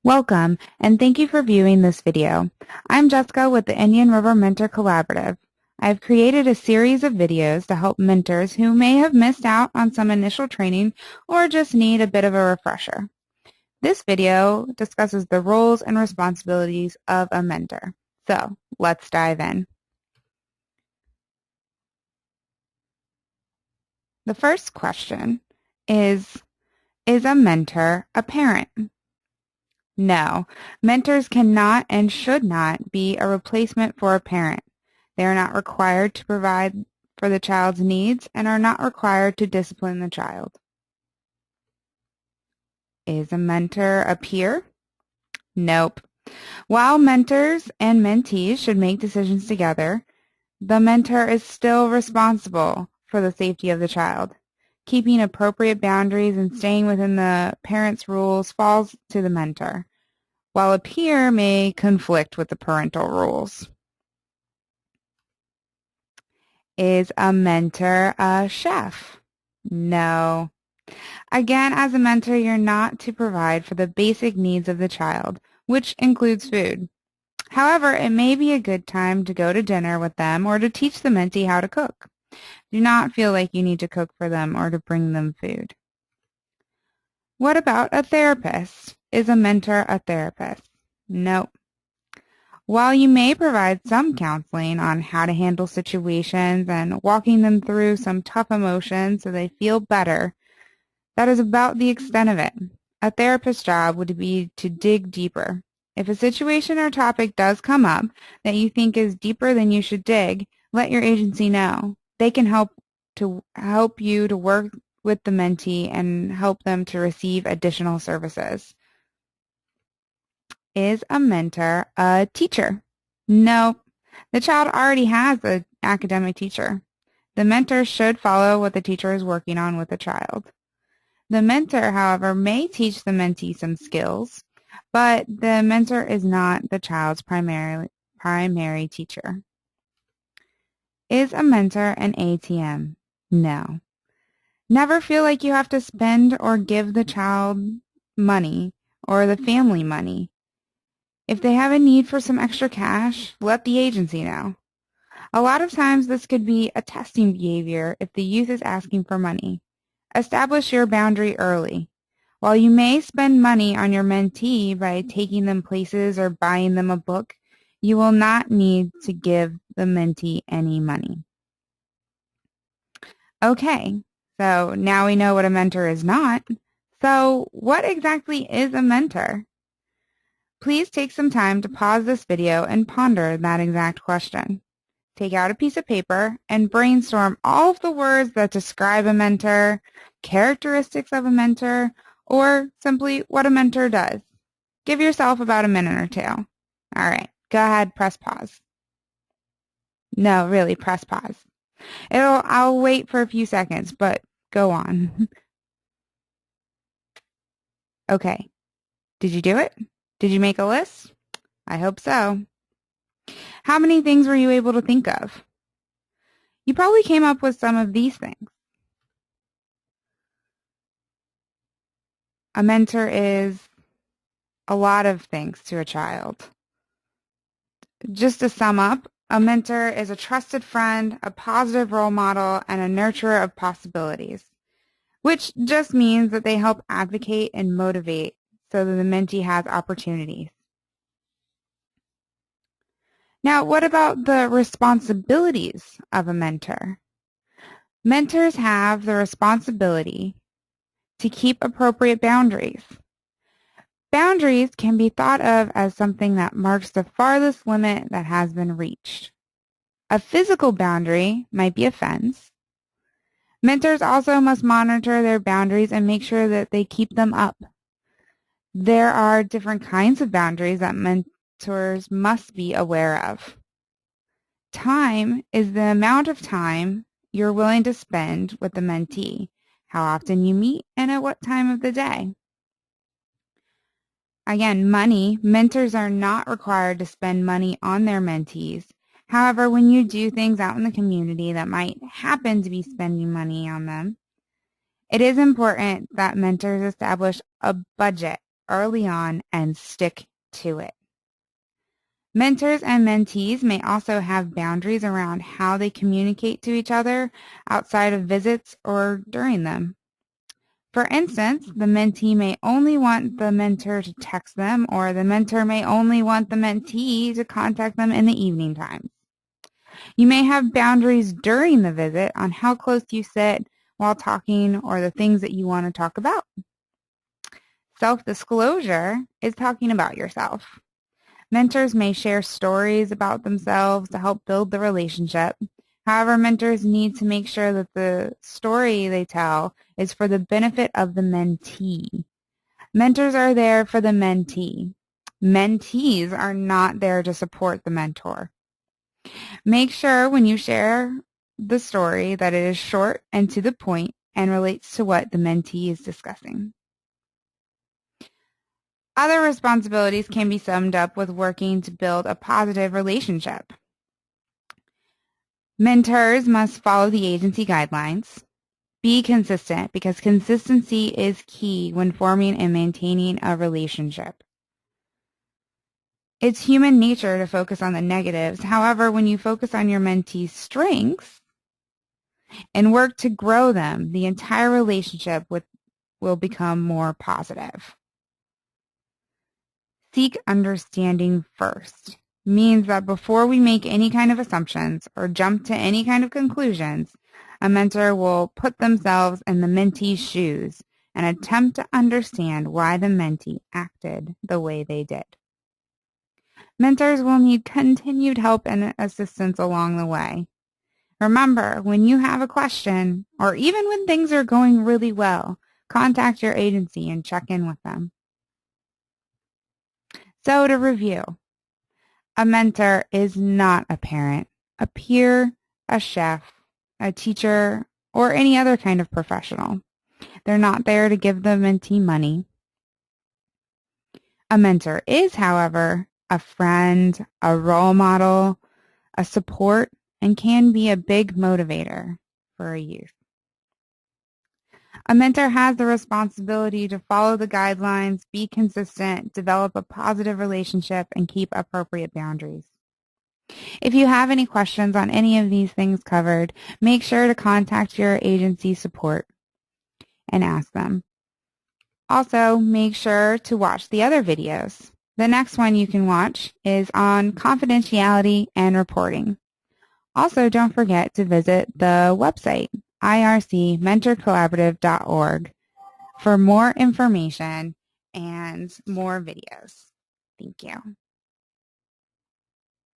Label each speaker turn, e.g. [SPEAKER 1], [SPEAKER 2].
[SPEAKER 1] Welcome, and thank you for viewing this video. I'm Jessica with the Indian River Mentor Collaborative. I've created a series of videos to help mentors who may have missed out on some initial training or just need a bit of a refresher. This video discusses the roles and responsibilities of a mentor. So, let's dive in. The first question is a mentor a parent? No, mentors cannot and should not be a replacement for a parent. They are not required to provide for the child's needs and are not required to discipline the child. Is a mentor a peer? Nope. While mentors and mentees should make decisions together, the mentor is still responsible for the safety of the child. Keeping appropriate boundaries and staying within the parent's rules falls to the mentor, while a peer may conflict with the parental rules. Is a mentor a chef? No. Again, as a mentor, you're not to provide for the basic needs of the child, which includes food. However, it may be a good time to go to dinner with them or to teach the mentee how to cook. Do not feel like you need to cook for them or to bring them food. What about a therapist? Is a mentor a therapist? Nope. While you may provide some counseling on how to handle situations and walking them through some tough emotions so they feel better, that is about the extent of it. A therapist's job would be to dig deeper. If a situation or topic does come up that you think is deeper than you should dig, let your agency know. They can help you to work with the mentee and help them to receive additional services. Is a mentor a teacher? No. The child already has an academic teacher. The mentor should follow what the teacher is working on with the child. The mentor, however, may teach the mentee some skills, but the mentor is not the child's primary teacher. Is a mentor an ATM? No. Never feel like you have to spend or give the child money or the family money. If they have a need for some extra cash, let the agency know. A lot of times this could be a testing behavior if the youth is asking for money. Establish your boundary early. While you may spend money on your mentee by taking them places or buying them a book, you will not need to give the mentee any money. Okay, so now we know what a mentor is not. So what exactly is a mentor? Please take some time to pause this video and ponder that exact question. Take out a piece of paper and brainstorm all of the words that describe a mentor, characteristics of a mentor, or simply what a mentor does. Give yourself about a minute or two. All right, go ahead, press pause. No, really, press pause. I'll wait for a few seconds, but go on. Okay, did you do it? Did you make a list? I hope so. How many things were you able to think of? You probably came up with some of these things. A mentor is a lot of things to a child. Just to sum up, a mentor is a trusted friend, a positive role model, and a nurturer of possibilities, which just means that they help advocate and motivate so that the mentee has opportunities. Now, what about the responsibilities of a mentor? Mentors have the responsibility to keep appropriate boundaries. Boundaries can be thought of as something that marks the farthest limit that has been reached. A physical boundary might be a fence. Mentors also must monitor their boundaries and make sure that they keep them up. There are different kinds of boundaries that mentors must be aware of. Time is the amount of time you're willing to spend with the mentee, how often you meet, and at what time of the day. Again, money. Mentors are not required to spend money on their mentees. However, when you do things out in the community that might happen to be spending money on them, it is important that mentors establish a budget early on and stick to it. Mentors and mentees may also have boundaries around how they communicate to each other outside of visits or during them. For instance, the mentee may only want the mentor to text them, or the mentor may only want the mentee to contact them in the evening times. You may have boundaries during the visit on how close you sit while talking or the things that you want to talk about. Self-disclosure is talking about yourself. Mentors may share stories about themselves to help build the relationship. However, mentors need to make sure that the story they tell is for the benefit of the mentee. Mentors are there for the mentee. Mentees are not there to support the mentor. Make sure when you share the story that it is short and to the point and relates to what the mentee is discussing. Other responsibilities can be summed up with working to build a positive relationship. Mentors must follow the agency guidelines. Be consistent because consistency is key when forming and maintaining a relationship. It's human nature to focus on the negatives. However, when you focus on your mentee's strengths and work to grow them, the entire relationship will become more positive. Seek understanding first means that before we make any kind of assumptions or jump to any kind of conclusions, a mentor will put themselves in the mentee's shoes and attempt to understand why the mentee acted the way they did. Mentors will need continued help and assistance along the way. Remember, when you have a question, or even when things are going really well, contact your agency and check in with them. So to review, a mentor is not a parent, a peer, a chef, a teacher, or any other kind of professional. They're not there to give the mentee money. A mentor is, however, a friend, a role model, a support, and can be a big motivator for a youth. A mentor has the responsibility to follow the guidelines, be consistent, develop a positive relationship, and keep appropriate boundaries. If you have any questions on any of these things covered, make sure to contact your agency support and ask them. Also, make sure to watch the other videos. The next one you can watch is on confidentiality and reporting. Also, don't forget to visit the website, ircmentorcollaborative.org, for more information and more videos. Thank you.